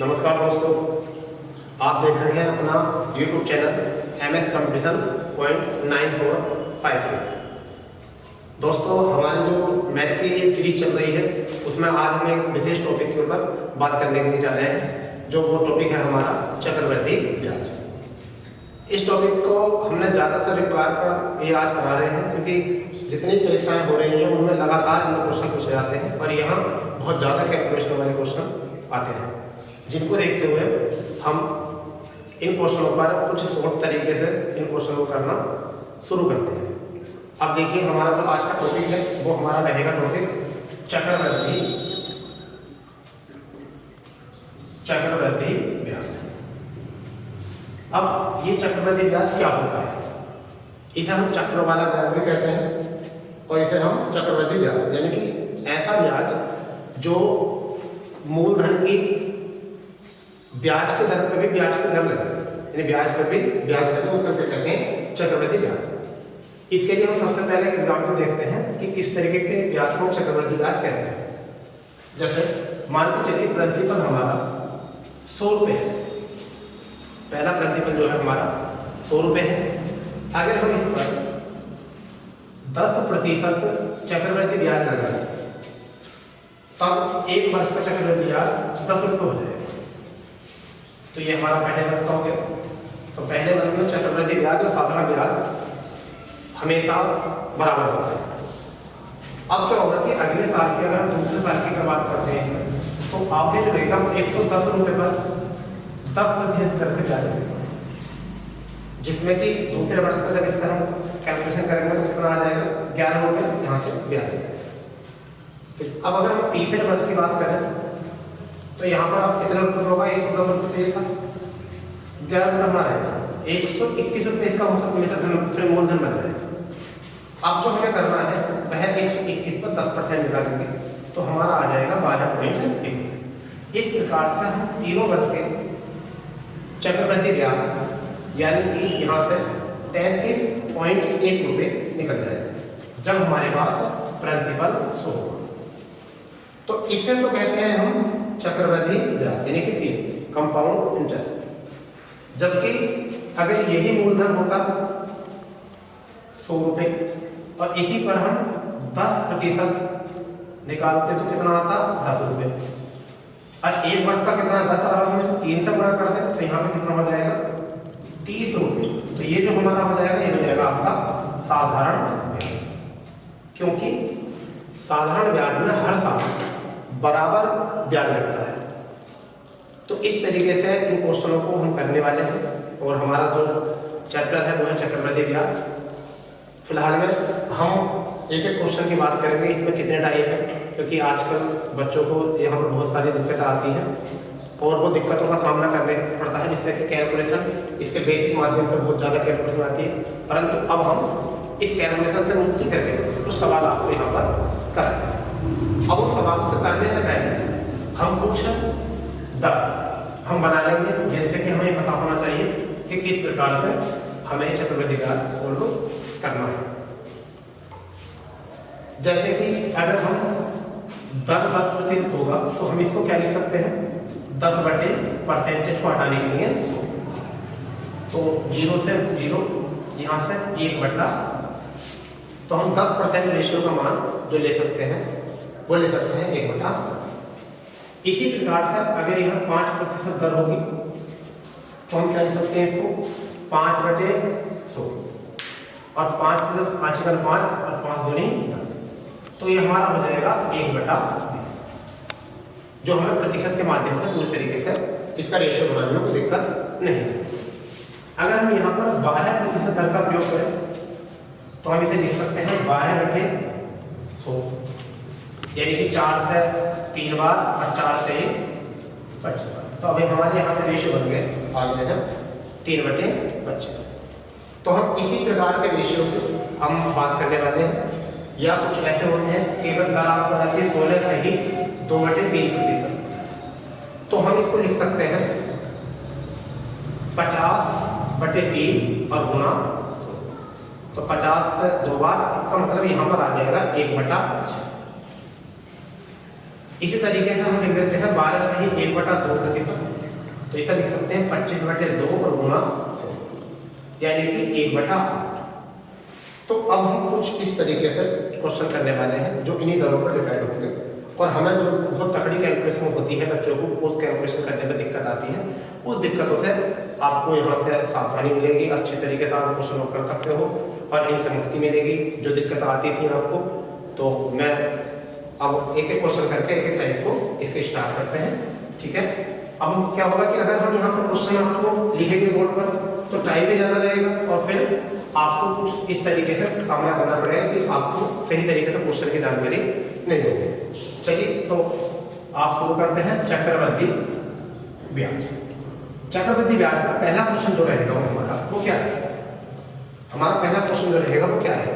नमस्कार दोस्तों, आप देख रहे हैं अपना YouTube चैनल MS कंपटीशन .9456। दोस्तों, हमारी जो मैथ की ये सीरीज चल रही है उसमें आज हम एक विशेष टॉपिक के ऊपर बात करने के लिए जा रहे हैं, जो वो टॉपिक है हमारा चक्रवृद्धि ब्याज। इस टॉपिक को हमने ज़्यादातर रिक्वायर पर ये आज करा रहे हैं क्योंकि जितनी परीक्षाएं हो रही हैं उनमें लगातार इनमें क्वेश्चन पूछे जाते हैं और यहाँ बहुत ज़्यादा कैलकुलेशन वाले क्वेश्चन आते हैं, जिनको देखते हुए हम इन क्वेश्चनों पर कुछ शॉर्ट तरीके से इन क्वेश्चनों को करना शुरू करते हैं। अब देखिए, हमारा जो आज का टॉपिक है वो हमारा रहेगा टॉपिक चक्रवृद्धि ब्याज। अब ये चक्रवृद्धि ब्याज क्या होता है? इसे हम चक्र वाला ब्याज भी कहते हैं और इसे हम चक्रवृद्धि ब्याज यानी कि ऐसा ब्याज जो मूलधन की ब्याज के दर पर भी ब्याज की दर लगे, यानी ब्याज पर भी ब्याज लगे, उसे कहते हैं चक्रवृद्धि ब्याज। इसके लिए हम सबसे पहले एक एग्जाम्पल देखते हैं कि किस तरीके के ब्याज को चक्रवृद्धि ब्याज कहते हैं। जैसे मान के चलिए प्रतिफल हमारा 100 रुपये है, पहला प्रतिफल जो है हमारा 100 रुपये है। अगर हम इस पर 10% चक्रवृद्धि ब्याज लगाएं तब एक वर्ष का चक्रवृद्धि ब्याज 10 रुपये हो जाएगा। तो ये हमारा पहले वर्ष का हो गया। तो पहले वर्ष में चक्रवृद्धि ब्याज और साधारण ब्याज हमेशा बराबर होता है। अब क्या होगा कि अगले साल की अगर हम दूसरे साल की बात करते हैं तो आपके जो रहेगा 110 रुपये पर 10% दर से ब्याज लगेगा, जिसमें कि दूसरे वर्ष का जब इसका हम कैलकुलेशन करेंगे तो कितना आ जाएगा? 11 रुपये यहाँ से ब्याज आ जाएगा। अब अगर हम तीसरे वर्ष की बात करें तो यहाँ पर आप कितने रुपये होगा? 110 रुपये था, 11 रुपये हमारा है 121 रुपये इसका दूसरे मूलधन बन जाएगा। अब जो हमें करना है वह 121 पर 10% निकालेंगे तो हमारा आ जाएगा 12.1। इस प्रकार से हम तीनों वर्ष के चक्रवृद्धि ब्याज यानी कि यहाँ से 33.1 रुपये निकल जाएगा जब हमारे पास प्रतिफल 100 होगा। तो इसे तो कहते हैं हम चक्रवृद्धि ब्याज यानी कि कंपाउंड इंटरेस्ट। जबकि अगर यही मूलधन होता 100 रुपये और इसी पर हम 10% निकालते तो कितना आता? 10 रुपये। और एक वर्ष का कितना 10 और हम इसे 3 से गुणा कर दें तो यहाँ पे कितना हो जाएगा? 30 रुपये। तो ये जो हमारा हो जाएगा ये हो जाएगा आपका साधारण ब्याज, क्योंकि साधारण ब्याज में हर साल बराबर ब्याज लगता है। तो इस तरीके से इन क्वेश्चनों को हम करने वाले हैं और हमारा जो चैप्टर है वो है चक्रवृद्धि ब्याज। फिलहाल में हम एक एक क्वेश्चन की बात करेंगे, इसमें कितने टाइप है, क्योंकि आजकल बच्चों को यहाँ पर बहुत सारी दिक्कतें आती हैं और वो दिक्कतों का सामना करने पड़ता है, जिससे कि कैलकुलेशन इसके बेसिक माध्यम से बहुत ज़्यादा कैलकुलेशन आती है। परंतु अब हम इस कैलकुलेशन से मुक्ति करके कुछ सवाल आपको यहाँ पर करेंगे। अब उस सवालों से करने से पहले हम कुछ दर हम बना लेंगे, जैसे कि हमें पता होना चाहिए कि किस प्रकार से हमें चक्रवृद्धि ब्याज सोल्व करना है। जैसे कि अगर हम 10% होगा तो हम इसको क्या लिख सकते हैं? 10% को हटाने के लिए 100, तो 0 से 0 यहाँ से 1/10, तो हम 10% रेशियो का मान जो ले सकते हैं वो ले सकते हैं 1/10। इसी प्रकार से अगर यह 5% दर होगी तो हम क्या लिख सकते हैं? इसको 5/100 और 5 से 5 और 5 दूनी 10, तो ये हमारा हो जाएगा 1/20, जो हमें प्रतिशत के माध्यम से पूरी तरीके से इसका रेशियो बनाने में कोई दिक्कत नहीं है। अगर हम यहाँ पर 12% दर का प्रयोग करें तो हम इसे लिख सकते हैं 12/100, यानी कि 4 से 3 बार और 4 से 25 बार। तो अभी हमारे यहाँ से रेशियो बन गए, आगे है 3/25। तो हम इसी प्रकार के रेशियो से हम बात करने वाले हैं। या कुछ ऐसे होते हैं केवल दर आपको आती है 16 से ही 2/3%, तो हम इसको लिख सकते हैं 50/3 और गुणा 100। तो 50 से 2 बार, इसका मतलब यहाँ पर आ जाएगा 1/6। इसी तरीके से हम लिख देते हैं 12 से ही 1/2%, तो इसे लिख सकते हैं 25/2 और गुणा 100, यानी कि 1/8। तो अब हम कुछ इस तरीके से क्वेश्चन करने वाले हैं जो इन्हीं दरों पर डिपेंड होंगे, और हमें जो बहुत तकड़ी कैलकुलेशन होती है बच्चों को उस कैलकुलेशन करने में दिक्कत आती है, उस दिक्कतों से आपको यहाँ से सावधानी मिलेगी, अच्छे तरीके से आप क्वेश्चन कर सकते हो और इनसे मुक्ति मिलेगी। जो दिक्कत आती थी आपको, तो मैं अब एक एक क्वेश्चन करके एक एक टाइप को इसके स्टार्ट करते हैं, ठीक है। अब क्या होगा कि अगर हम यहाँ पर क्वेश्चन आपको लिखेंगे बोर्ड पर तो टाइम भी ज़्यादा लगेगा और फिर आपको कुछ इस तरीके से सामना करना पड़ेगा कि आपको सही तरीके से क्वेश्चन की जानकारी नहीं होगी। चलिए तो आप शुरू करते हैं चक्रवृद्धि ब्याज। चक्रवृद्धि ब्याज का पहला क्वेश्चन जो रहेगा वो हमारा वो क्या है? हमारा पहला क्वेश्चन जो रहेगा वो क्या है?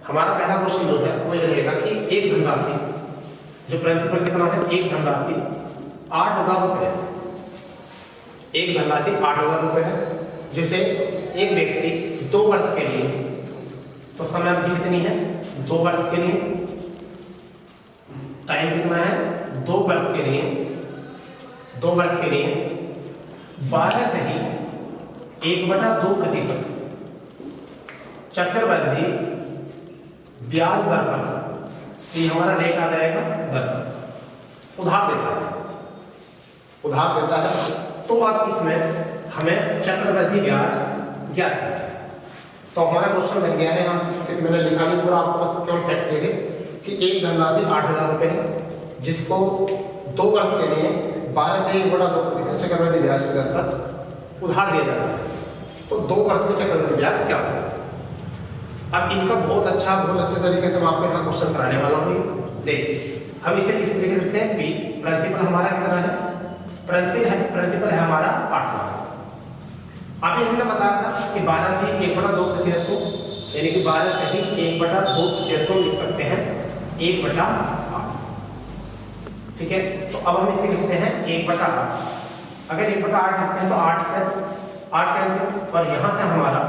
हमारा पहला क्वेश्चन जो है वो ये रहेगा कि एक धनराशि, जो प्रिंसिपल कितना है, एक धनराशि 8,000 रुपये, एक धनराशि 8,000 रुपये है, जिसे एक व्यक्ति 2 वर्ष के लिए, तो समय अवधि कितनी है 2 वर्ष के लिए, टाइम कितना है 2 वर्ष के लिए, 2 वर्ष के लिए 12 से ही 1/2% चक्रवृद्धि ब्याज दर पर, ये हमारा रेट आ जाएगा दर, उधार देता है, उधार देता है। तो आप इसमें हमें चक्रवृद्धि ब्याज ज्ञात कीजिए। तो हमारा क्वेश्चन बन गया है, यहाँ से मैंने लिखा नहीं पूरा, आपके पास केवल फैक्ट लिखे कि एक धनराशि 8,000 रुपये है, जिसको 2 वर्ष के लिए 12 से 1/2% चक्रवृद्धि ब्याज की दर पर उधार दिया जाता है। तो 2 वर्ष में चक्रवृद्धि ब्याज क्या होगा? अब इसका बहुत अच्छे तरीके से मैं आपको यहाँ क्वेश्चन कराने वाला हूँ। देखिए हम इसे किस तरीके से लिखते हैं, पी प्रिंसिपल हमारा कितना है, प्रिंसिपल है हमारा 8,000। अभी हमने बताया था कि 12 से 1/2% को, यानी कि 12 से ही 1/2% को लिख सकते हैं 1/8, ठीक है। तो अब हम इसे लिखते हैं 1/8। अगर 1/8 लिखते हैं तो 8 से 8 कैंसिल, और यहाँ से हमारा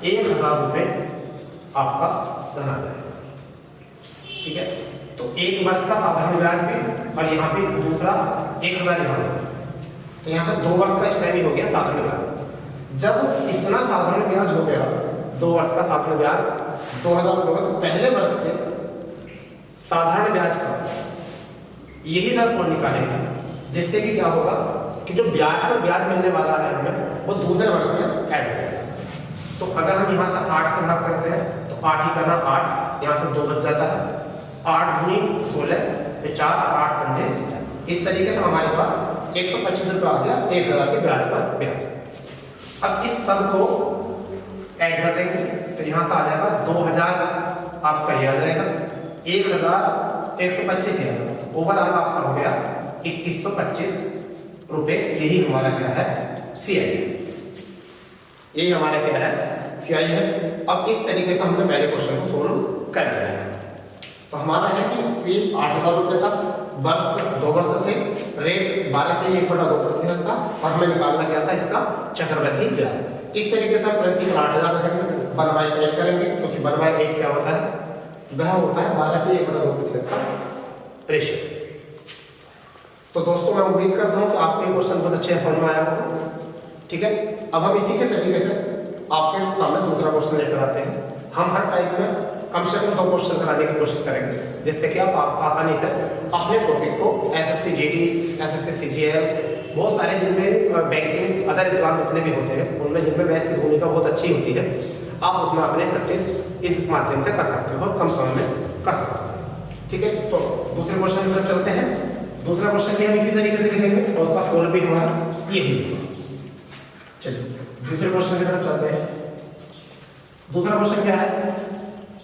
1,000 रुपये आपका धन आ जाएगा, ठीक है। तो 1 वर्ष का साधारण ब्याज भी, और यहाँ पे दूसरा 1,000 यहाँ है, तो यहाँ से 2 वर्ष का स्टैंड हो गया साधारण ब्याज। जब इतना साधारण ब्याज हो गया, 2 वर्ष का साधारण ब्याज 2,000 रुपये, तो पहले वर्ष के साधारण ब्याज का यही दर को निकालेंगे, जिससे कि क्या होगा कि जो ब्याज पर ब्याज मिलने वाला है हमें, वो दूसरे वर्ष में ऐड हो जाएगा। तो अगर हम यहाँ से 8 से भाग करते हैं तो 8 ही करना 8, यहाँ से 2 बच जाता है, 8 दूनी 16, 4 8 पंजे, इस तरीके से हमारे पास 125 रुपये आ गया 1,000 के ब्याज पर ब्याज। अब इस सब को ऐड कर देंगे तो यहाँ से आ जाएगा 2,000 आपका ये आ जाएगा, 1,125 है, ओवरऑल आपका हो गया 2,125 रुपये। यही हमारा क्या है CI, यही हमारा क्या है CI है। अब इस तरीके से हमने पहले क्वेश्चन को सोल्व कर लिया है। तो हमारा है कि 8,000 रुपये था, वर्ष 2 वर्ष थे, रेट 12 से 1/2% था, और हमें निकालना क्या था इसका चक्रवृद्धि ब्याज। इस तरीके से हम प्रिंसिपल 8,000 रखेंगे, 1/8 करेंगे, क्योंकि 1/8 क्या होता है, वह होता है 12 से 1/2% का रेशियो। तो दोस्तों मैं उम्मीद करता हूँ कि आपको ये क्वेश्चन बहुत अच्छे समझ में आया होगा, ठीक है। अब हम इसी के तरीके से आपके सामने दूसरा क्वेश्चन लेकर आते हैं। हम हर टाइप में कम से कम 2 क्वेश्चन कराने की कोशिश करेंगे, जिससे कि आप आसानी से अपने टॉपिक को SSC GD, SSC CGL, बहुत सारे जिनमें बैंकिंग अदर एग्जाम जितने भी होते हैं उनमें जिनमें मैथ की भूमिका बहुत अच्छी होती है, आप उसमें अपने प्रैक्टिस इस माध्यम से कर सकते हो, कम समय में कर सकते हो, ठीक है। तो दूसरे क्वेश्चन की तरफ चलते हैं। दूसरा क्वेश्चन भी हम इसी तरीके से लिखेंगे और उसका सोल्व भी हमारा यही है। चलिए दूसरे क्वेश्चन की तरफ चलते हैं। दूसरा क्वेश्चन क्या है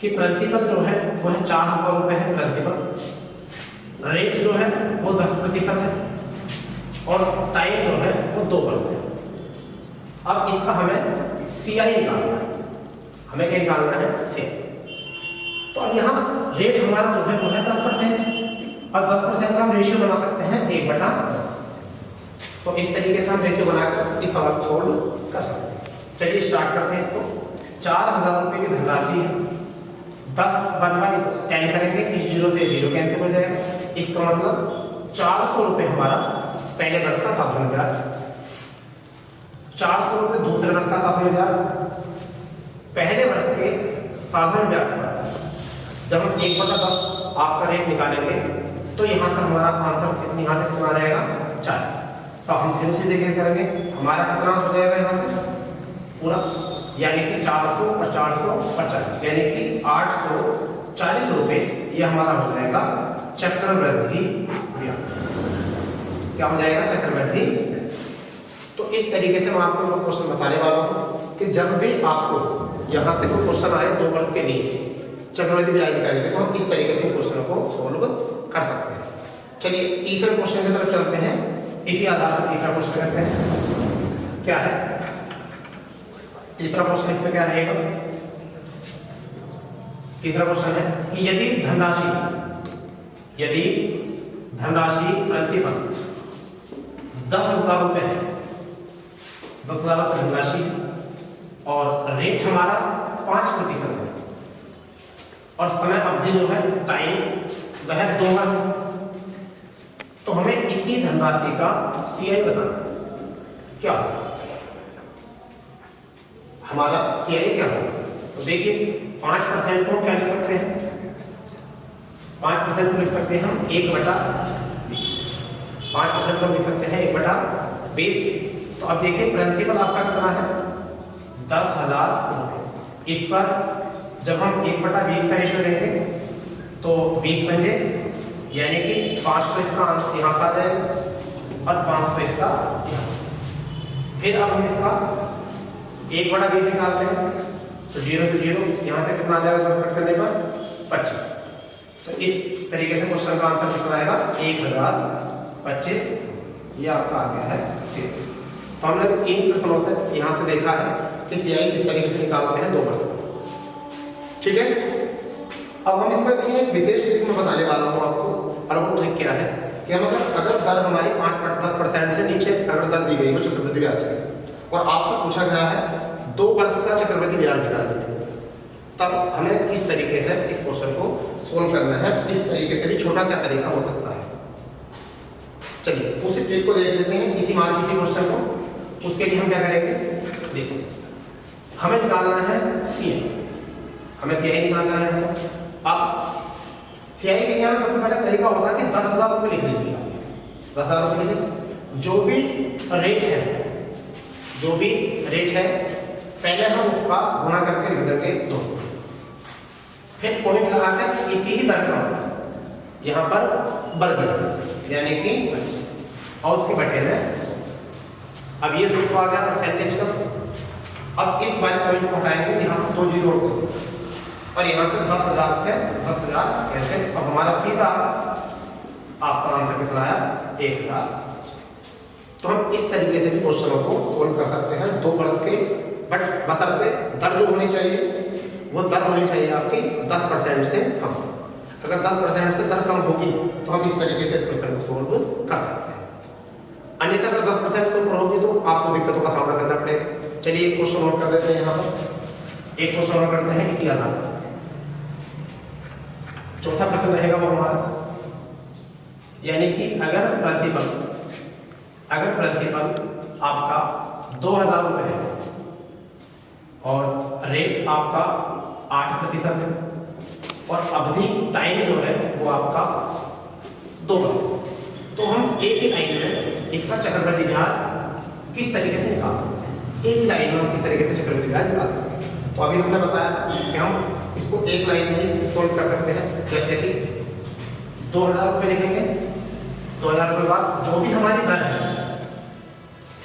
कि प्रिंसिपल जो है वो है 4,000 रुपये है प्रिंसिपल, रेट जो है वो 10% है, और टाइम जो है वो 2 वर्ष है। अब इसका हमें CI निकालना है, हमें क्या निकालना है CI। तो अब यहाँ रेट हमारा जो है वो है 10%, और 10% का हम रेशियो बना सकते हैं 1/10। तो इस तरीके से हम रेशियो बनाकर इस सवाल को सोल्व कर सकते हैं। चलिए स्टार्ट करते हैं इसको। 4,000 रुपये की धनराशि है, 10/10 करेंगे, इस 0 से 0 कैंसिल हो जाएगा, इसका मतलब 400 रुपये हमारा पहले वर्ष का साधारण ब्याज, 400 रुपये दूसरे वर्ष का साधारण ब्याज। पहले वर्ष के साधारण ब्याज पर जब हम 1/10 आपका रेट निकालेंगे तो यहाँ से हमारा आंसर कितनी यहाँ से कितना आ जाएगा 40। तो हम फिर उसी देखें करेंगे हमारा कितना हो जाएगा यहाँ से पूरा, यानी कि 400 और 450 यानी कि 840 रुपये ये हमारा हो जाएगा चक्रवृद्धि ब्याज। क्या हो जाएगा चक्रवृद्धि। तो इस तरीके से मैं आपको क्वेश्चन बताने वाला हूँ कि जब भी आपको यहाँ से कोई क्वेश्चन आए 2 वर्ष के लिए चक्रवृद्धि ब्याज निकालेंगे तो हम इस तरीके से क्वेश्चन को सोल्व कर सकते हैं। चलिए तीसरे क्वेश्चन की तरफ चलते हैं। इसी आधार पर तीसरा क्वेश्चन करते हैं। क्या है तीसरा क्वेश्चन, इसमें क्या रहेगा? तीसरा क्वेश्चन है कि यदि धनराशि प्रतिफल 10,000 रुपये है, 10,000 रुपये धनराशि और रेट हमारा 5% है और समय अवधि जो है टाइम वह 2 वर्ष, तो हमें इसी धनराशि का CI बताना। क्या हमारा CI क्या होगा? तो देखिए 5% को क्या लिख सकते हैं? 5% को लिख सकते हैं हम 1/20। 5% को लिख सकते हैं 1/20। तो अब देखिए प्रिंसिपल आपका कितना है 10,000 रुपये। इस पर जब हम 1/20 का रेशियो लेंगे तो 20 पंजे यानी कि 500 इसका यहाँ का जाएगा और 500 इसका यहाँ। फिर अब हम इसका 1/20 निकालते हैं तो 0 से 0 यहाँ से कितना आ जाएगा 10 कट करने पर 25। तो इस तरीके से क्वेश्चन का आंसर कितना आएगा 1025। ये आपका आ गया है CI। तो हमने 3 प्रश्नों से यहाँ से देखा है कि CI किस तरीके से निकालते हैं 2 प्रश्न। ठीक है, अब हम इसका देखिए एक विशेष ट्रिक में बताने वाला हूँ आपको। और वो ट्रिक क्या है कि हम अगर दर हमारी 5-10% से नीचे अगर दर दी गई हो चक्रवृद्धि ब्याज की और आपसे पूछा गया है 2 वर्ष का चक्रवृद्धि ब्याज निकालने, तब हमें इस तरीके से इस क्वेश्चन को सोल्व करना है। इस तरीके से भी छोटा क्या तरीका हो सकता है। चलिए उसी ट्रिक को देख लेते हैं, इसी क्वेश्चन को। उसके लिए हम क्या करेंगे, देखिए हमें निकालना है CI, हमें CI निकालना है। अब CI के लिए हमें सबसे पहले तरीका होगा कि 10,000 रुपये लिख लीजिए। 10,000 रुपये लिखिए, जो भी रेट है पहले हम उसका गुणा करके लिख देंगे 2, फिर पॉइंट लगाकर इसी ही दर का यहाँ पर वर्ग यानी कि और उसके बटे में 100। अब ये सूत्र आ गया परसेंटेज का। अब इस वाले पॉइंट को हटाएंगे, यहाँ पर 2 जीरो और यहाँ से 10,000 से 10,000 कैसे। अब हमारा सीधा आपका आंसर कितना आया 1,000। तो हम इस तरीके से भी क्वेश्चनों को सोल्व कर सकते हैं 2 वर्ष के, बट बशर्ते दर जो होनी चाहिए वो दर होनी चाहिए आपकी 10% से कम। अगर 10% से दर कम होगी तो हम इस तरीके से इस क्वेश्चन को सोल्व कर सकते हैं। अन्यथा अगर 10% से ऊपर होगी तो आपको दिक्कतों का सामना करना पड़ेगा। चलिए एक क्वेश्चन नोट कर देते हैं, यहाँ पर एक क्वेश्चन नोट करते हैं इसी आधार पर। चौथा प्रश्न रहेगा वो हमारा, यानी कि अगर प्रतिफल आपका 2,000 रुपये है और रेट आपका 8% है और अवधि टाइम जो है वो आपका 2 वर्ष, तो हम एक ही लाइन में इसका चक्रवृद्धि ब्याज किस तरीके से निकाल सकते हैं। एक लाइन में हम किस तरीके से चक्रवृद्धि ब्याज निकाल सकते हैं। तो अभी हमने बताया कि हम इसको एक लाइन में ही सोल्व कर सकते हैं। जैसे कि 2,000 रुपये लिखेंगे, 2,000 रुपये बाद जो भी हमारी दर है,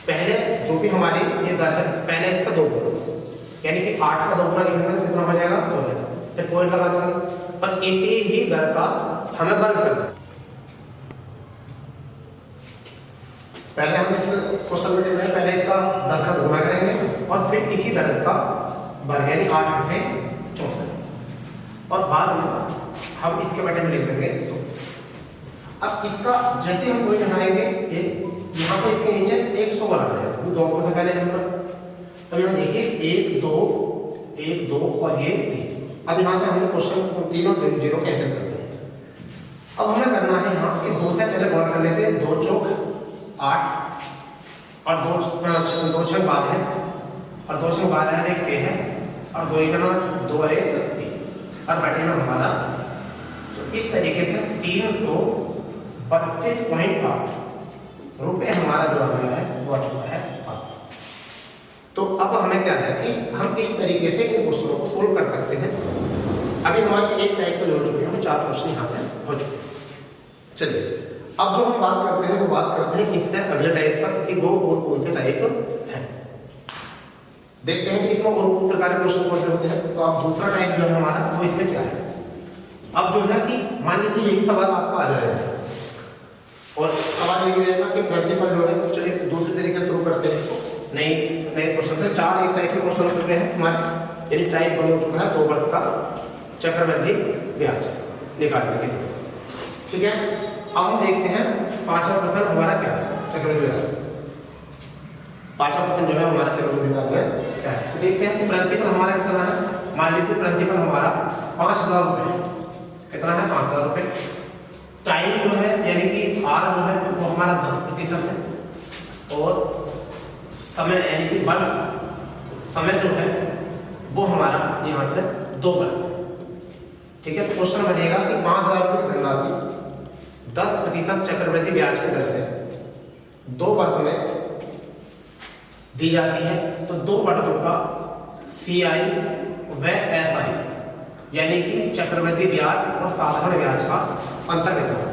पहले जो भी हमारी ये दर है पहले इसका 2 गुना यानी कि 8 का 2 गुना लिखेंगे तो कितना हो जाएगा 16। फिर पॉइंट लगा देंगे और इसी ही दर का हमें वर्ग करना है। पहले हम इस क्वेश्चन में देख रहे हैं, पहले इसका दर का गुणा करेंगे और फिर इसी दर का वर्ग यानी 8 × 64 और बाद में हम इसके बटे में लिख देंगे 100। अब इसका जैसे हम कोई बनाएंगे ये यहाँ पर इसके नीचे 100 बना जाएगा, वो 2 को से पहले हम अब यहाँ देखिए 1 2 1 2 और ये 3। अब यहाँ से हम क्वेश्चन तीनों 0 कैंसिल करते हैं। अब हमें करना है यहाँ कि 2 से पहले गुणा कर लेते हैं, 2 चौक 8 और 2 छंग 12 है और 2 छंग 12 है, 1 3 है और 2 1 2 और 1 3 और बटे में हमारा। तो इस तरीके से 332.8 रुपये हमारा जो आ गया है वो आ चुका है। तो अब हमें क्या है कि हम इस तरीके से इन क्वेश्चनों को सोल्व कर सकते हैं। अभी हमारे एक टाइप के हो चुके हैं, हम 4 क्वेश्चन यहाँ पे हो चुके हैं। चलिए अब जो हम बात करते हैं वो बात करते हैं इससे अगले टाइप पर कि वो और कौन से टाइप है। देखते हैं कि इसमें और कौन प्रकार के क्वेश्चन कौन से होते हैं। तो अब दूसरा टाइप जो है हमारा वो इसमें क्या है। अब जो है कि मान लीजिए यही सवाल आपको आ जाएगा और सवाल यही रहेगा कि प्रिंसिपल जो है, चलिए दूसरे तरीके से शुरू करते हैं इसको। नए क्वेश्चन से 4 एक टाइप के क्वेश्चन हो चुके हैं हमारे, यानी टाइप बन हो चुका है 2 वर्ष का चक्रवृद्धि ब्याज निकालने के लिए। ठीक है, अब हम देखते हैं 5वां प्रश्न हमारा क्या है चक्रवृद्धि ब्याज। 5वां प्रश्न जो है हमारा चक्रवृद्धि ब्याज में क्या है। तो देखते हैं कि प्रिंसिपल हमारा कितना है। मान लीजिए प्रिंसिपल हमारा 5000 रुपये, कितना है 5000 रुपये। टाइम जो है यानी कि आर जो है वो हमारा 10% है और समय यानी कि वर्ष समय जो है वो हमारा यहाँ से 2 वर्ष। ठीक है, तो क्वेश्चन बनेगा कि 5000 रुपये की धनराशि 10% चक्रवृद्धि ब्याज की दर से 2 वर्ष में दी जाती है। तो 2 वर्षों का CI व SI यानी कि चक्रवृद्धि ब्याज और साधारण ब्याज का अंतर कितना है।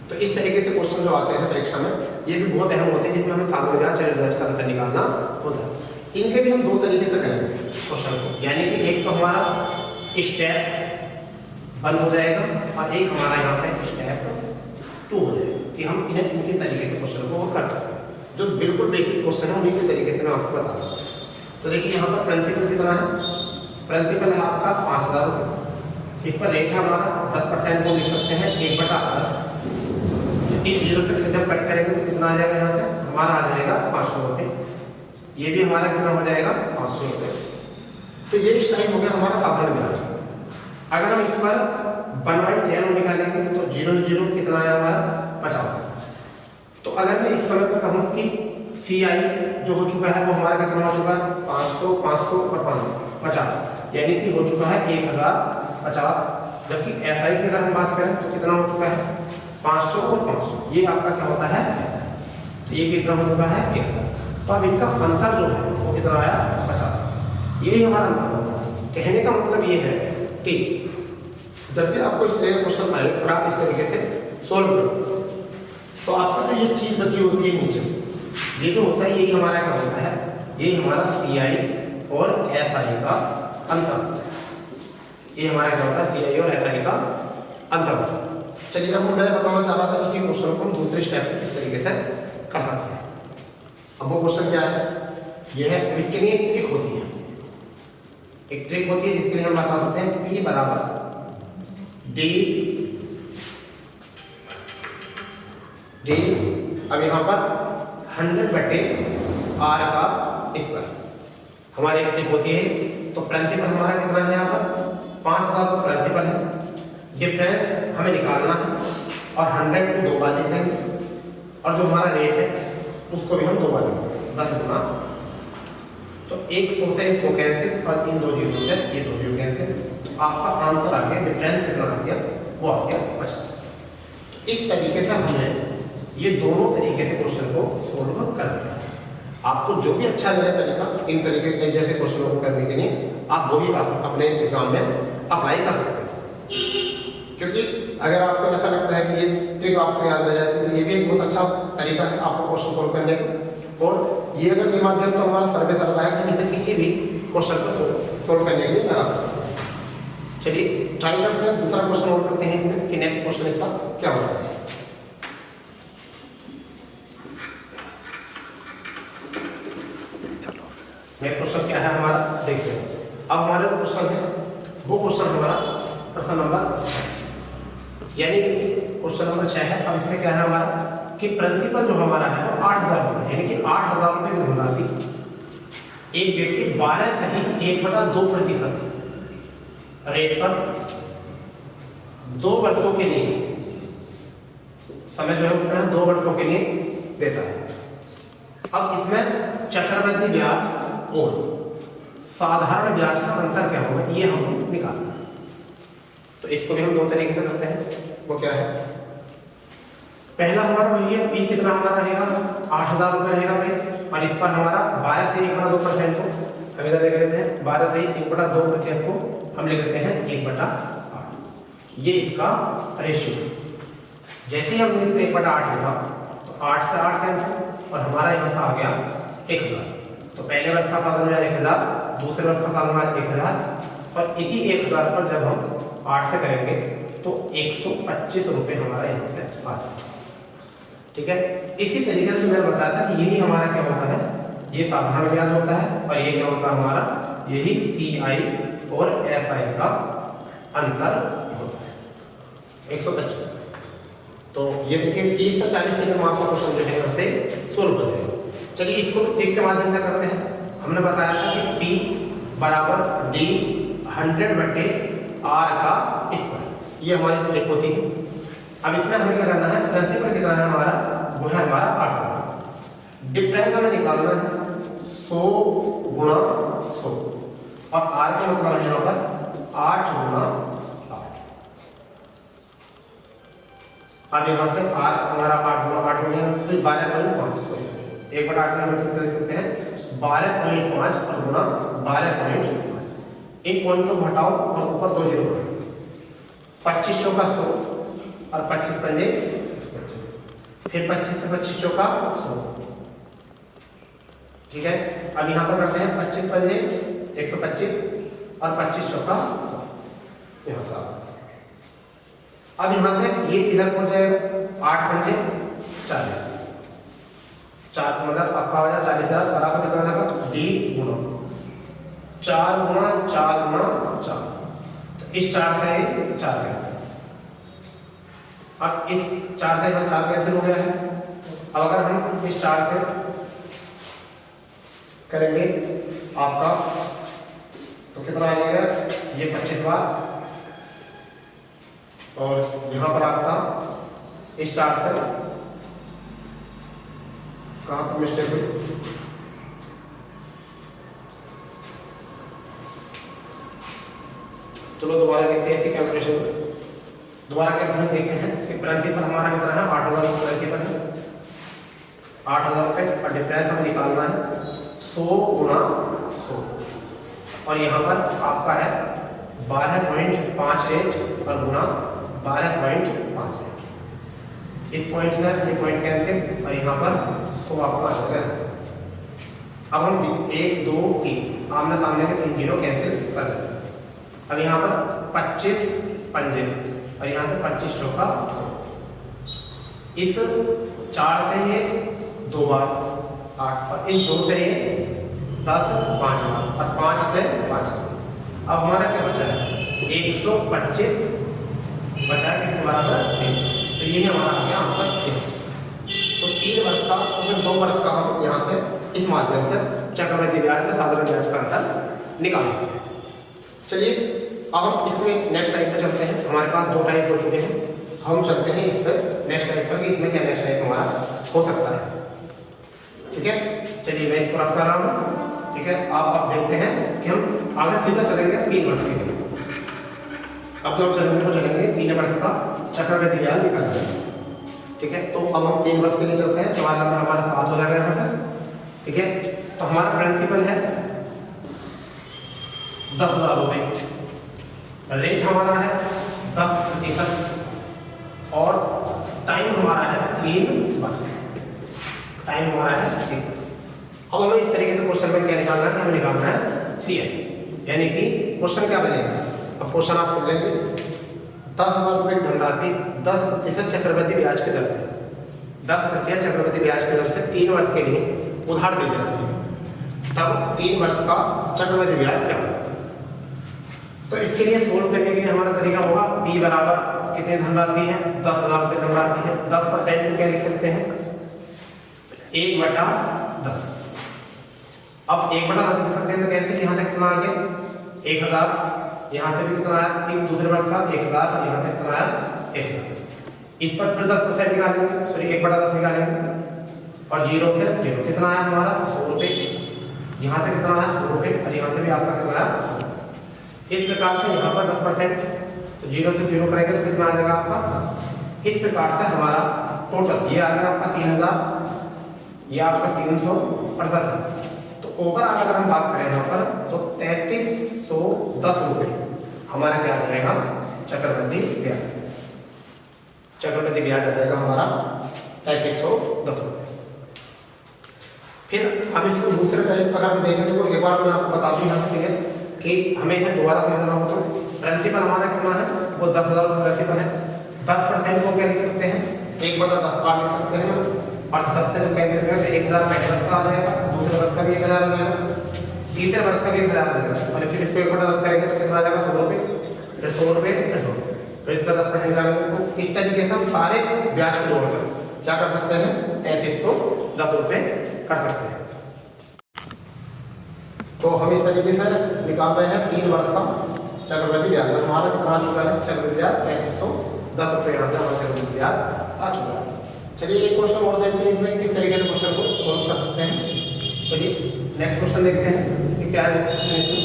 तो इस तरीके से क्वेश्चन जो आते हैं परीक्षा में ये भी बहुत अहम होते हैं, जिसमें हमें साधारण ब्याज चक्रवृद्धि ब्याज का अंतर निकालना होता है। इनके भी हम 2 तरीके से करेंगे क्वेश्चन को, यानी कि एक तो हमारा स्टेप 1 हो जाएगा और एक हमारा यहाँ पे स्टेप 2 हो जाएगा कि हम इन्हें इनके तरीके से क्वेश्चन को कर सकते हैं। जो बिल्कुल बेसिक क्वेश्चन है उन्हीं के तरीके से मैं आपको बता दूँ। तो देखिए यहाँ पर प्रिंसिपल कितना है। प्रिंसिपल है आपका 5000 रुपये। इस पर रेट है हमारा 10% को लिख सकते हैं 1/10। इस 0 से जब कट करेंगे तो कितना आ जाएगा, यहाँ से हमारा आ जाएगा 500 रुपये। ये भी हमारा कितना हो जाएगा 500 रुपये। तो ये इस टाइम हो गया हमारा साधारण ब्याज। अगर हम इस पर 1/10 निकालेंगे तो 0 0 कितना आया हमारा 50। तो अगर मैं इस समय पर कहूँ कि CI जो हो चुका है वो हमारा कितना हो चुका है 500 500 और 50, यानी कि हो चुका है 1050। जबकि SI की अगर हम बात करें तो कितना हो चुका है 500 और 500, ये आपका क्या होता है। तो ये कितना हो चुका है 1000। तो अब इनका अंतर जो है वो कितना आया 50। यही हमारा अंतर होगा। कहने का मतलब ये है कि जब भी आपको इस तरह का क्वेश्चन आए और आप इस तरीके से सोल्व करो तो आपका तो ये चीज बची होती है नीचे, ये जो होता है यही हमारा क्या होता है, यही हमारा CI और SI का अंतर होता है। ये हमारा क्या होता है CI और SI का अंतर होता है। चलिए अब मैं बताना चाह रहा था इसी क्वेश्चन को हम दूसरे स्टेप से किस तरीके से कर सकते हैं। अब वो क्वेश्चन क्या है, ये है इसके लिए एक ट्रिक होती है। एक ट्रिक होती है जिसके लिए हम बता सकते हैं P बराबर D। अब यहाँ पर 100/R का स्क्वायर हमारी एक ट्रिक होती है। तो प्रिंसिपल हमारा कितना है, यहाँ पर 5000 प्रिंसिपल है, डिफरेंस हमें निकालना है और 100 को 2 बार लिख देंगे और जो हमारा रेट है उसको भी हम 2 बार लिख देंगे 10 गुना। तो 100 से 100 कैंसिल और इन 2 जीरो से ये 2 जीरो कैंसिल। तो आपका आंसर आ गया, डिफरेंस कितना आ गया वो आ गया 50। तो इस तरीके से हमने ये दोनों तरीके से क्वेश्चन को सोल्व कर दिया। आपको जो भी अच्छा लगे तरीका इन तरीके के जैसे क्वेश्चनों को करने के लिए आप वही आप अपने एग्जाम में अप्लाई कर सकते हैं। क्योंकि अगर आपको ऐसा लगता है कि ये ट्रिक आपको याद रह जाती है तो ये भी एक बहुत अच्छा तरीका है आपको क्वेश्चन सोल्व करने का। और ये अगर ये माध्यम तो हमारा सर्वे करता है कि इसे किसी भी क्वेश्चन को सोल्व करने के लिए लगा सकते हैं। चलिए ट्राई करते हैं, दूसरा क्वेश्चन और करते हैं इसमें कि नेक्स्ट क्वेश्चन इसका क्या होता है। नेक्स्ट क्वेश्चन क्या है हमारा देखते हैं। अब हमारा जो क्वेश्चन है वो क्वेश्चन हमारा प्रश्न नंबर 6, यानी कि क्वेश्चन नंबर 6 है। अब इसमें क्या है हमारा कि प्रिंसिपल जो हमारा है वो 8000 रुपये, यानी कि 8000 रुपये की धनराशि एक व्यक्ति 12.1/2% रेट पर 2 वर्षों के लिए समय जो है कितना है 2 वर्षों के लिए देता है। अब इसमें चक्रवृद्धि ब्याज और साधारण ब्याज का अंतर क्या होगा ये हमको निकालना है। तो इसको भी हम दो तरीके से करते हैं। वो क्या है, पहला हमारा वही है, पी कितना हमारा रहेगा 8,000 रुपये रहेगा रेट, और इस पर हमारा 12 से 1/2% को हम इधर देख लेते हैं। 12 से 1/2% को हम लिख देते हैं 1/8। ये इसका रेशियो। जैसे ही हमने इसमें 1/8 लिखा तो 8 से 8 कैंसिल और हमारा यहाँ से आ गया 1,000। तो पहले वर्ष का साधन ब्याज 1,000, दूसरे वर्ष का साधन ब्याज 1,000, और इसी 1,000 पर जब हम 8 से करेंगे तो 125 रुपये हमारा यहाँ से आ जाएगा। ठीक है, इसी तरीके से मैंने बताया था कि यही हमारा क्या होता है, ये साधारण ब्याज होता है, और ये क्या होता है हमारा, यही CI और SI का अंतर होता है 125। तो ये देखिए 30 से 40 सेकंड में आपका क्वेश्चन जो है यहाँ से सोल्व हो जाएगा। चलिए इसको ट्रिक के माध्यम से करते हैं। हमने बताया था कि P बराबर D 100/R का स्क्वायर, ये हमारी ट्रिक होती है। अब इसमें हमें क्या करना है, प्रिंसिपल कितना है हमारा, वो है हमारा 8,000। डिफरेंस हमें निकालना है 100 गुणा 100, और R का मतलब है यहाँ पर 8 गुणा 8। अब यहाँ से R हमारा 8 गुणा 8 हो गया, फिर 12.5, 1/8 में हम कितना लिख सकते हैं 12.5 और गुणा 12.5। इन पॉइंट को घटाओ और ऊपर 2 जीरो, 25 चौका 100 और 25 पंजे 25, फिर 25 से 25 चौका 100। ठीक है, अब यहाँ पर करते हैं 25 पंजे 125 और 25 चौका 100, यहाँ से। अब यहाँ से ये इधर पहुंच जाएगा 8 पंजे 40, 4 मतलब आपका हो जाएगा 40,000 बराबर कितना हो जाएगा D गुणा 4 गुणा 4 गुणा 4। तो इस 4 से 4 कैंसिल, अब इस 4 से यहाँ 4 कैंसिल हो गया है। अब अगर हम इस 4 से करेंगे आपका तो कितना आ जाएगा, ये 25 बार, और यहाँ पर आपका इस 4 से कहाँ पर मिस्टेक हुई, चलो दोबारा देखते हैं इसकी कैलकुलेशन। दोबारा कैलकुलेशन देखते हैं कि प्रिंसिपल हमारा कितना है 8,000 प्रिंसिपल है 8,000 रुपये, और डिफरेंस हमें निकालना है 100 गुणा 100, और यहाँ पर आपका है 12.5 रेट और गुणा 12.5 रेट। इस पॉइंट से ये पॉइंट कैंसिल, और यहाँ पर 100 आपका आ जाएगा। अब हम 1 2 3 आमने सामने के 3 जीरो कैंसिल कर देते हैं। अब यहाँ पर 25 पंजे और यहाँ से 25 चौका 100। इस 4 से ये 2 बार 8, और इस 2 से ये 10 5 बार, और 5 से 5 बार। अब हमारा क्या बचा है 125 बचा है, किसके बराबर 3। तो ये हमारा आ गया आंसर 3। तो 3 वर्ष का और फिर 2 वर्ष का हम यहाँ से इस माध्यम से चक्रवृद्धि ब्याज का साधारण ब्याज का अंतर निकाल सकते हैं। चलिए अब हम इसमें नेक्स्ट टाइप में चलते हैं। हमारे पास 2 टाइप हो चुके हैं, हम चलते हैं इससे नेक्स्ट टाइप पर कि इसमें क्या नेक्स्ट टाइप हमारा हो सकता है। ठीक है, चलिए मैं इसको रफ कर रहा हूँ। ठीक है, आप देखते हैं कि हम आगे सीधा चलेंगे 3 वर्ष के लिए। अब जो हम चलेंगे 3 वर्ष का चक्रवृद्धि ब्याज निकालते हैं। ठीक है, तो अब हम 3 वर्ष के लिए चलते हैं। सवाल नंबर हमारा 7 हो जाएगा यहाँ से। ठीक है, तो हमारा प्रिंसिपल है 10,000 रुपये, रेट हमारा है 10%, और टाइम हमारा है 3 वर्ष। टाइम हमारा है 3 वर्ष। अब हमें इस तरीके से क्वेश्चन में क्या निकालना है, हमें निकालना है CI, यानी कि क्वेश्चन क्या बनेगा। अब क्वेश्चन आप सुन लेंगे, 10,000 रुपये की धनराशि 10% चक्रवृद्धि ब्याज की दर से 10% चक्रवृद्धि ब्याज की दर से 3 वर्ष के लिए उधार दी जाती है। तब 3 वर्ष का चक्रवृद्धि ब्याज क्या होगा। तो इसके लिए सोल्व करने के लिए हमारा तरीका होगा P बराबर कितनी धनराशि है 10,000 रुपये धनराशि है, 10% में क्या लिख सकते हैं 1/10। अब 1/10 लिख सकते हैं, तो कहते हैं यहाँ से कितना आ गया 1,000, यहाँ से भी कितना आया 3 दूसरे वर्ष का 1,000, और यहाँ से कितना आया 1,000। इस पर फिर 10% निकालेंगे, सॉरी 1/10 निकालेंगे, और 0 से 0 कितना आया हमारा 100 रुपये, यहाँ से कितना आया 100 रुपये और यहाँ से भी आपका कितना आया 100। इस प्रकार से यहाँ पर 10%, तो 0 से 0 करेंगे तो कितना आ जाएगा आपका 10। इस प्रकार से हमारा टोटल ये आ गया आपका 3000, ये आपका 300 और 10। तो ओवरऑल अगर हम बात करें यहाँ पर तो 3310 रुपये हमारा क्या आ जाएगा चक्रवृद्धि ब्याज। चक्रवृद्धि ब्याज आ जाएगा हमारा 3310 रुपये। फिर हम इसको दूसरे टाइप अगर हम देखें तो एक बार मैं आपको बता दूँ यहाँ से कि हमें इसे दोबारा समझना हो तो प्रिंसिपल हमारा कितना है वो 10,000 रुपये प्रिंसिपल है। 10% को क्या लिख सकते हैं 1/10 बार लिख सकते हैं और 10 से जब कैंसिल करेंगे तो 1000 पहले वर्ष का आ जाएगा, दूसरे वर्ष का भी 1000 आ जाएगा, तीसरे वर्ष का भी 1000 आ जाएगा और फिर इसको 1/10 करेंगे तो कितना आ जाएगा 100 रुपये, फिर 100 रुपये, फिर 100 रुपये, फिर इस पर 10% डालेंगे। तो इस तरीके से हम सारे ब्याज को जोड़कर क्या कर सकते हैं 3310 रुपये कर सकते हैं। तो हम इस तरीके से निकाल रहे हैं 3 वर्ष का चक्रवृद्धि ब्याज। हमारा कितना आ चुका है चक्रवृद्धि ब्याज 3310 रुपये यहाँ से हमारा चक्रवृद्धि ब्याज आ चुका है। चलिए एक क्वेश्चन और देखते हैं किस तरीके से क्वेश्चन को सॉल्व कर सकते हैं। चलिए नेक्स्ट क्वेश्चन देखते हैं कि क्या है क्वेश्चन इसमें।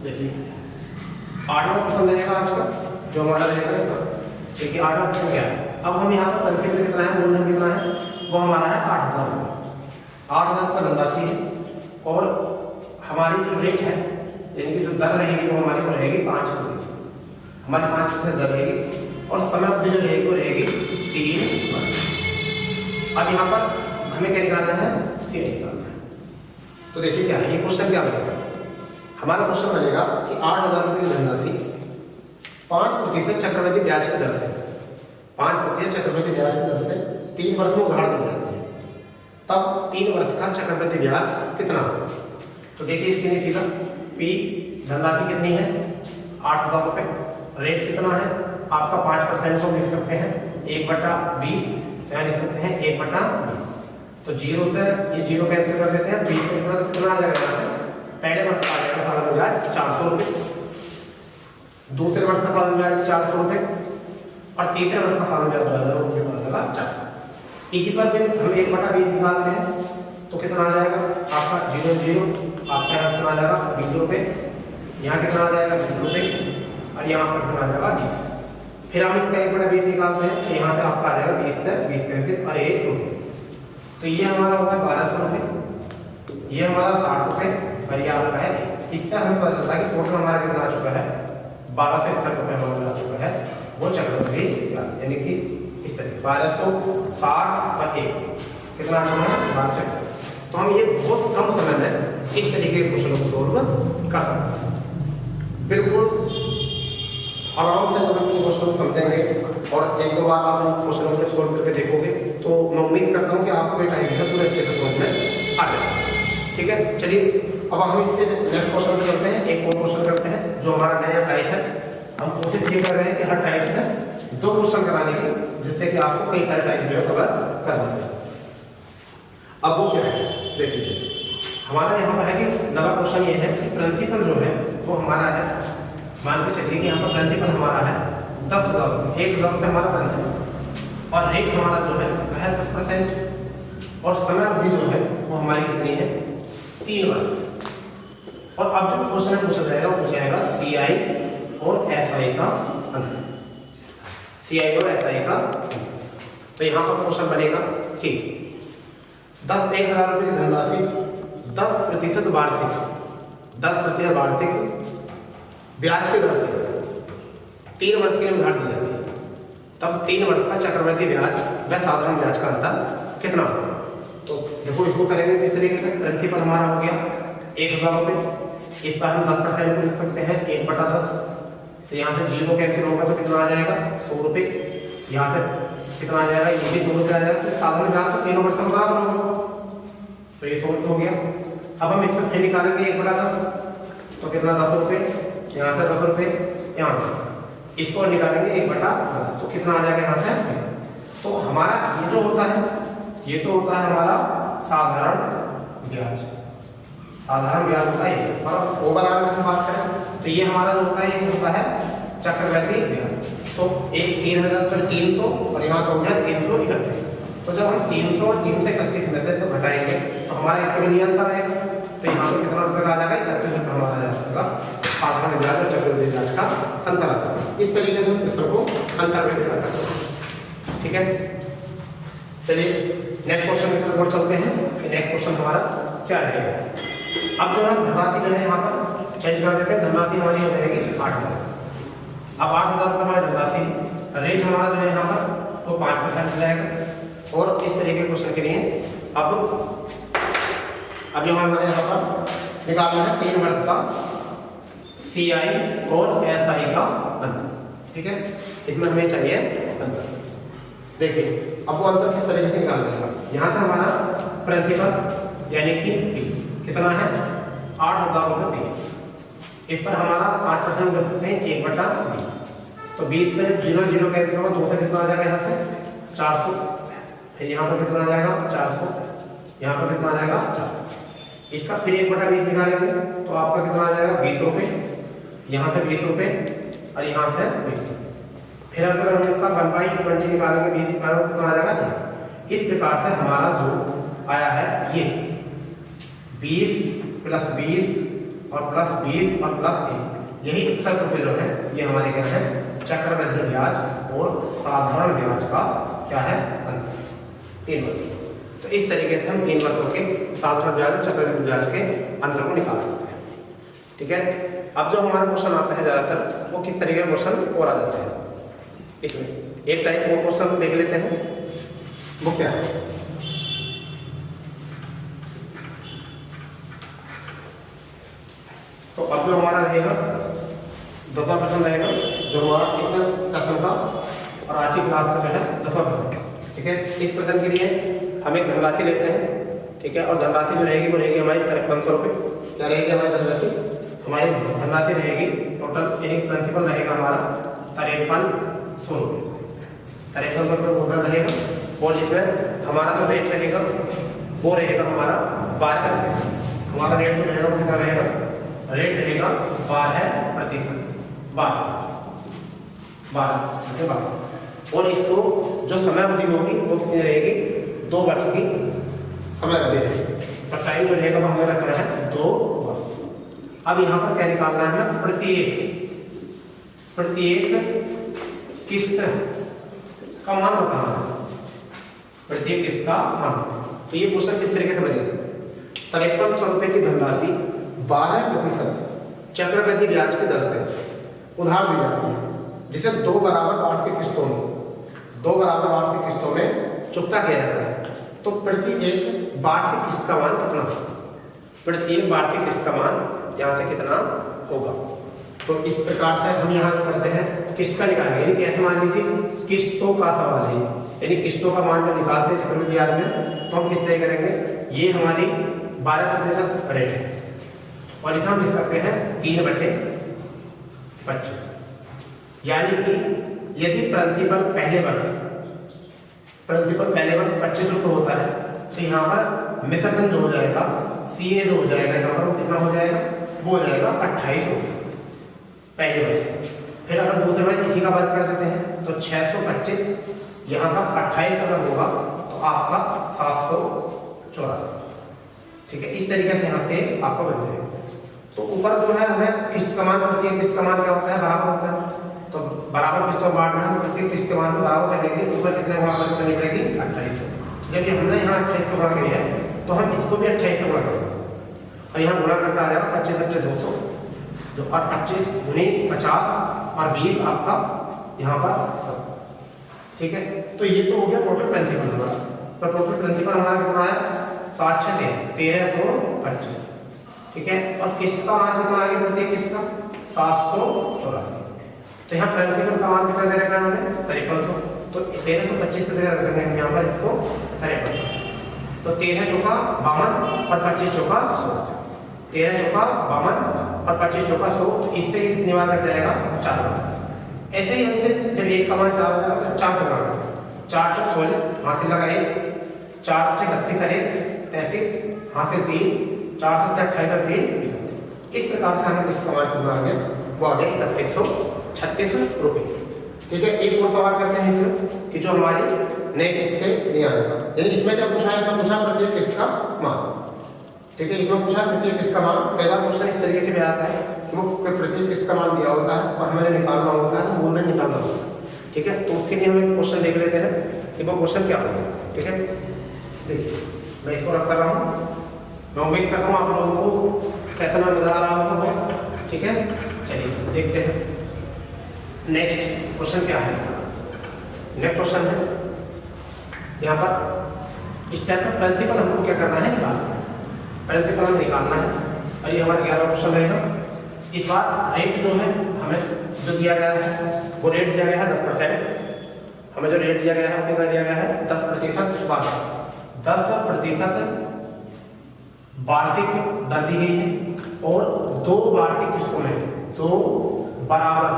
देखिए 8वां क्वेश्चन रहेगा आज का जो हमारा रहेगा इसका। देखिए 8वां क्वेश्चन क्या है। अब हम यहाँ पर प्रिंसिपल कितना है मूलधन कितना है वो हमारा है 8000 रुपये। 8000 का धनराशि है और हमारी जो रेट है यानी कि जो दर रहेगी वो हमारी को रहेगी 5%। हमारी 5% दर रहेगी और समय अवधि जो रहेगी वो रहेगी 3 वर्ष। अब यहाँ पर हमें क्या निकालना है CI निकालना है। तो देखिए क्या है ये क्वेश्चन क्या बनेगा। हमारा क्वेश्चन बनेगा कि 8000 रुपये की धनराशि 5% चक्रवृद्धि ब्याज की दर से 5% चक्रवृद्धि ब्याज की दर से 3 वर्ष में उधार दी जाती है, तब 3 वर्ष का चक्रवृद्धि ब्याज कितना होगा। तो देखिए इसके लिए सीधा P धनराशि कितनी है 8000 रुपये, रेट कितना है आपका 5% को लिख सकते हैं 1/20, क्या लिख सकते हैं 1/20। तो 0 से ये 0 कैंसिल कर देते हैं, 20 से कितना आ जाएगा पहले वर्ष का आ जाएगा साधारण ब्याज 400 रुपये, दूसरे वर्ष का साधारण ब्याज 400 रुपये और तीसरे वर्ष का साधारण ब्याज 2000 रुपये कितना आ जाएगा 400। इसी पर फिर हम 1/20 निकालते हैं तो कितना आ जाएगा आपका 0 आपका यहाँ कितना आ जाएगा 20 रुपये, यहाँ कितना आ जाएगा 20 रुपये और यहाँ पर कितना आ जाएगा 20। फिर हम इसका 1/20 निकालते हैं तो यहाँ से आपका आ जाएगा 20 से 20 कैंसिल और 1 रुपये। तो ये हमारा होगा 1200 रुपये, ये हमारा 60 रुपये और ये आपका है। इससे हमें पता चलता है कि टोटल हमारा कितना आ चुका है 1261 रुपये हमारा आ चुका है वो चक्रवृद्धि ब्याज। यानी कि इस तरीके 1260 और 1 कितना आ चुका है 1261। तो हम ये बहुत कम समय में इस तरीके के क्वेश्चन को सोल्व कर सकते हैं। बिल्कुल आराम से जब हम क्वेश्चन को समझेंगे और 1-2 बार आप क्वेश्चन को सोल्व करके देखोगे तो मैं उम्मीद करता हूँ कि आपको ये टाइप है पूरे अच्छे से समझ में आ जाएगा। ठीक है, चलिए अब हम इसके नेक्स्ट क्वेश्चन पे चलते हैं। एक और क्वेश्चन करते हैं जो हमारा नया टाइप है। हम कोशिश ये कर रहे हैं कि हर टाइप से 2 क्वेश्चन कराने की, जिससे कि आपको कई सारे टाइप जो है कवर करना है। अब वो क्या है देखिए, हमारा यहाँ पर है कि नवा क्वेश्चन ये है कि प्रिंसिपल जो है वो हमारा है, मान के चलिए कि यहाँ पर प्रिंसिपल हमारा है 10,000 रुपये, 1,000 रुपये हमारा प्रिंसिपल और रेट हमारा जो है वह है 10% और समय अवधि जो है वो हमारी कितनी है 3 वर्ष। और अब जो क्वेश्चन है पूछा जाएगा वो जाएगा CI और SI का अंतर, CI और SI का अंतर। तो यहाँ पर क्वेश्चन बनेगा कि 1,000 रुपये की धनराशि 10% वार्षिक 10% वार्षिक ब्याज की दर से 3 वर्ष के लिए उधार दी जाती है, तब 3 वर्ष का चक्रवृद्धि ब्याज व साधारण ब्याज का अंतर कितना होगा। तो देखो इसको करेंगे किस तरीके से। प्रिंसिपल हमारा हो गया 1,000 रुपये, इस पर हम 10% को लिख सकते हैं 1/10। तो यहाँ से 0 कैंसिल होगा तो कितना आ जाएगा 100 रुपये, यहाँ से कितना आ जाएगा ये भी 100 रुपये आ जाएगा। तो साधारण ब्याज तो 3 वर्ष का बराबर होगा, तो ये 100 रुपये हो गया। अब हम इसमें फिर निकालेंगे 1/10 तो कितना 10 रुपये, यहाँ से 10 रुपये, यहाँ से इसको निकालेंगे 1/10 तो कितना आ जाएगा यहाँ से। तो हमारा ये जो होता है ये तो होता है हमारा साधारण ब्याज, साधारण ब्याज होता है। और ओवरऑल में बात करें तो ये हमारा जो होता है ये होता है चक्रवृद्धि ब्याज। तो एक 3,300 और यहाँ से हो गया 331। तो जब हम 300 और 331 में से तो घटाएंगे तो हमारा एक भी अंतर आएगा। तो यहाँ पे कितना रुपये का आ जाएगा, 31 रुपये हमारा आ जाएगा साधारण ब्याज और चक्रवृद्धि ब्याज का अंतर आता है। इस तरीके से हम प्रश्न को अंतर में कर सकते हैं। ठीक है, चलिए नेक्स्ट क्वेश्चन की तरफ चलते हैं कि नेक्स्ट क्वेश्चन हमारा क्या रहेगा। अब जो हम धनराशि जो है यहाँ पर चेंज कर देते हैं। धनराशि हमारी हो जाएगी 8,000। अब 8,000 रुपये हमारी धनराशि, रेट हमारा जो है यहाँ पर वो 5% हो जाएगा। और इस तरीके के क्वेश्चन के लिए अब जो हमारे यहाँ पर निकालना है 3 वर्ष का CI और SI का अंतर। ठीक है, इसमें हमें चाहिए अंतर। देखिए अब वो अंतर किस तरीके से निकाला जाएगा। यहाँ से हमारा प्रिंसिपल यानी कि P कितना है, 8,000 रुपये P। इस पर हमारा 5% ले सकते हैं 1/20। तो 20 से 0 कैंसिल होगा, 2 से कितना आ जाएगा यहाँ से 400। फिर यहाँ पर कितना आ जाएगा 400, यहाँ पर कितना आ जाएगा 400। इसका फिर 1/20 निकालेंगे तो आपका कितना आ जाएगा 20 रुपये, यहाँ से 20 रुपये और यहाँ से 20 रुपये। फिर अगर हम इसका 1/20 निकालेंगे 20 निकालेंगे कितना आ जाएगा। इस प्रकार से हमारा जो आया है ये 20 + 20 और +20 और +1, यही 61 रुपये जो है ये हमारे क्या है, चक्रवृद्धि ब्याज और साधारण ब्याज का क्या है अंतर, 3 वर्ष। तो इस तरीके से हम 3 वर्षों के साधारण ब्याज और चक्रवृद्धि ब्याज के अंतर को निकाल सकते हैं। ठीक है, अब जो हमारा क्वेश्चन आता है ज्यादातर वो किस तरीके के क्वेश्चन और आ जाते हैं। इसमें एक टाइप और क्वेश्चन देख लेते हैं, वो क्या है। तो अब जो हमारा रहेगा 10% रहेगा जो हमारा इस सेशन का और आज की क्लास का जो है 10%। ठीक है, इस प्रश्न के लिए हम एक धनराशि लेते हैं। ठीक है, और धनराशि जो रहेगी वो रहेगी हमारी 5300 रुपये। क्या रहेगी हमारी धनराशि, हमारी धनराशि रहेगी टोटल यानी प्रिंसिपल रहेगा हमारा 5300 रुपये। 5300 रुपये टोटल रहेगा और इसमें हमारा जो रेट रहेगा वो रहेगा हमारा 12%। हमारा रेट जो रहेगा वो कितना रहेगा, रेट रहेगा 12%, 12। और इसको जो समय अवधि होगी वो कितनी रहेगी, 2 वर्ष की समय अवधि रहेगी। और टाइम जो रहेगा वो हमें रखना है 2 वर्ष। अब यहाँ पर क्या निकालना है, प्रत्येक किस्त का मान बताना है, प्रत्येक किस्त का मान। तो ये क्वेश्चन किस तरीके से बनेगा, 5300 रुपये की धनराशि 12% चक्रवृद्धि ब्याज की दर से उधार दी जाती है, जिसे 2 बराबर वार्षिक किस्तों में चुकता किया जाता है। तो प्रति एक वार्षिक किस्त का मान कितना होगा, प्रति एक वार्षिक किस्त का मान यहाँ से कितना होगा। तो इस प्रकार से हम यहाँ करते हैं किस्त का निकालेंगे, यानी कैसे मान लीजिए किस्तों का सवाल है, यानी किस्तों का मान जब निकालते हैं चक्रवृद्धि ब्याज में तो हम किस तरह करेंगे, ये हमारी 12% रेट है और इसे हम लिख सकते हैं 3/25। यानी कि यदि प्रिंसिपल पहले वर्ष 25 रुपये होता है तो यहाँ पर मिश्रधन जो हो जाएगा, CA जो हो जाएगा यहाँ पर वो कितना हो जाएगा, वो हो जाएगा 28 रुपये पहले वर्ष। फिर अगर दूसरे वर्ष इसी का वर्ग कर देते हैं तो 625, यहाँ पर 28 अगर होगा तो आपका 784। ठीक है, इस तरीके से यहाँ से आपका बन जाएगा। तो ऊपर जो है हमें किस्त का मान होती है, किस्त का मान क्या होता है, बराबर होता है। तो बराबर किस्तों बांटना है, प्रत्येक किस्त के मान को बराबर करने के लिए ऊपर कितने गुणा करनी पड़ेगी, 28। जब ये हमने यहाँ 28 गुणा करी है तो हम इसको भी 28 गुणा करेंगे और यहाँ गुणा करके आ जाएगा 25 × 200 जो, और 25 × 50 और 20 आपका यहाँ पर सब। ठीक है, तो ये तो हो गया टोटल प्रिंसिपल हमारा। तो टोटल प्रिंसिपल हमारा कितना है, 1325। ठीक है, और किस्त का मान कितना आ गया, प्रत्येक किस्त का 784। तो यहाँ प्रिंसिपल का मान कितना दे रखा है हमें, 5300। तो 1325 से रख देंगे हम यहाँ पर इसको 53। तो 13 चौका 52 और 25 चौका 100। 13 चौका 52 और 25 चौका 100। तो इससे कितनी बार कट जाएगा, 4 बार। ऐसे ही हमसे जब एक का मान 4 हो जाएगा तो 4 से बार 4 चौक 16 हासिल लगा 1, 4 से 32 और 1 33 हासिल 3, 4 से 28 और 3 31। इस प्रकार से हमें किस का मान कितना आ गया, वो आ गया 3140। 36 रुपये। ठीक है, एक और सवाल करते हैं इसमें कि जो हमारी नई किस्त के लिए आएगा, यानी इसमें क्या पूछा है, इसमें पूछा प्रत्येक किस्त का मान। ठीक है, इसमें पूछा प्रत्येक किस्त का मान। पहला क्वेश्चन इस तरीके से भी आता है कि वो प्रत्येक किस्त का मान दिया होता है और हमें निकालना होता है, मूलधन निकालना होता है। ठीक है, तो उसके लिए हम क्वेश्चन देख लेते हैं कि वो क्वेश्चन क्या होगा। ठीक है, देखिए मैं इसको रख कर रहा हूँ, मैं उम्मीद करता हूँ आप लोगों को सेशन में मजा आ रहा होगा। ठीक है, चलिए देखते हैं नेक्स्ट क्वेश्चन क्या है। नेक्स्ट क्वेश्चन है यहाँ पर इस टाइप का प्रिंसिपल हमको क्या करना है, निकालना है। प्रिंसिपल हमें निकालना है और ये हमारा 11वां क्वेश्चन रहेगा। इस बार रेट जो है हमें जो दिया गया है वो रेट दिया गया है 10%। हमें जो रेट दिया गया है वो कितना दिया गया है, 10% वार्षिक। 10% वार्षिक दर दी गई है और 2 वार्षिक किस्तों में 2 बराबर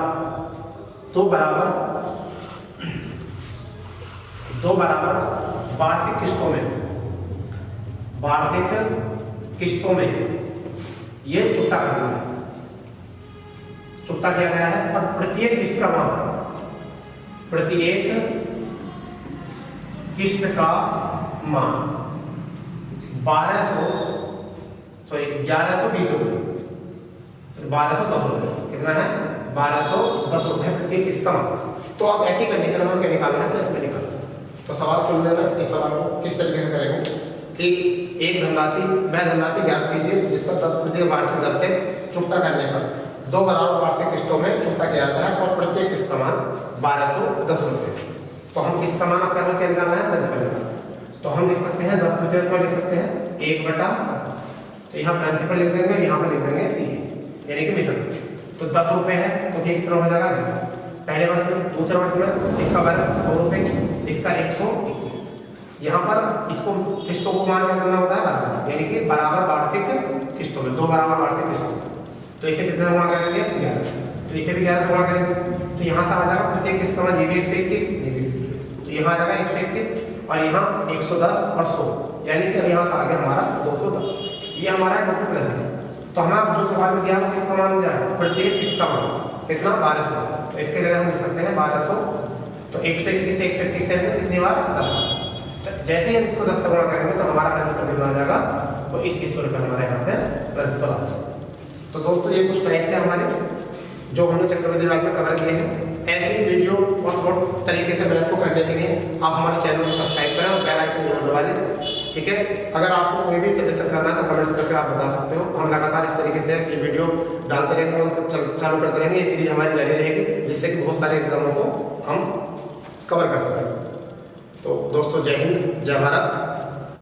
वार्षिक किस्तों में ये चुकता करना है। चुकता किया गया है और प्रत्येक किस्त का मान 1120 रुपये, 1210 रुपये। कितना है, 1210 रुपये प्रत्येक किस्त का मान। तो आप ऐसी कंडीशन में क्या निकालना है, तो इसमें निकालना है। तो सवाल सुन लेना, इस सवाल को किस तरीके से करेंगे कि एक धनराशि ज्ञात कीजिए जिसका 10% वार्षिक दर से चुकता करने पर 2 बराबर वार्षिक किस्तों में चुकता किया जाता है और प्रत्येक किस्त का मान 1210 रुपये। तो हम किस्त का मान आपका क्या निकालना है, प्रिंसिपल। तो हम लिख सकते हैं 10% को लिख सकते हैं 1/10। तो यहाँ प्रिंसिपल लिख देंगे, यहाँ पर लिख देंगे सी, यानी कि मिशन। तो 10 रुपये है तो फिर कितना हो जाएगा, पहले वर्ष में। दूसरे वर्ष में इसका बैलेंस 100 रुपये, इसका 121। यहाँ पर इसको किस्तों को मान करना होता है बराबर, यानी कि बराबर वार्षिक किस्तों में, 2 बराबर वार्षिक किस्तों में। तो इसे कितना गुणा करेंगे, 11। तो इसे भी 11 से गुणा करेंगे तो यहाँ से आ जाएगा प्रत्येक किस्त का मान, ये भी 121, तो यहाँ आ जाएगा 121 और यहाँ 110 और 100, यानी कि अब यहाँ से आ गया हमारा 210। ये हमारा टोटल प्रिंसिपल। तो हमें जो सवाल में दिया है किसका मान दिया है, प्रत्येक किस्त का मान कितना, 1200। तो इसके जगह हम लिख सकते हैं 1200। तो 121 से 121 से कितनी बार, 10। तो जैसे ही हम इसको 10 से गुणा करेंगे तो हमारा प्रिंसिपल कितना आ जाएगा, वो 2100 रुपये हमारे यहाँ से प्रिंसिपल आ जाएगा। तो दोस्तों ये कुछ टाइप थे हमारे जो हमने चक्रवृद्धि ब्याज में कवर किए हैं। ऐसी वीडियो और शॉर्ट तरीके से मेहनत को करने के लिए आप हमारे चैनल को सब्सक्राइब करें और बेल आइकन जरूर दबा लें। ठीक है, अगर आपको कोई भी सजेशन करना है तो कमेंट्स करके आप बता सकते हो। हम लगातार इस तरीके से ये वीडियो डालते रहेंगे और चालू करते रहेंगे, इसीलिए हमारी जारी रहेगी, जिससे कि बहुत सारे एग्जामों को हम कवर कर सकें। तो दोस्तों जय हिंद, जय भारत।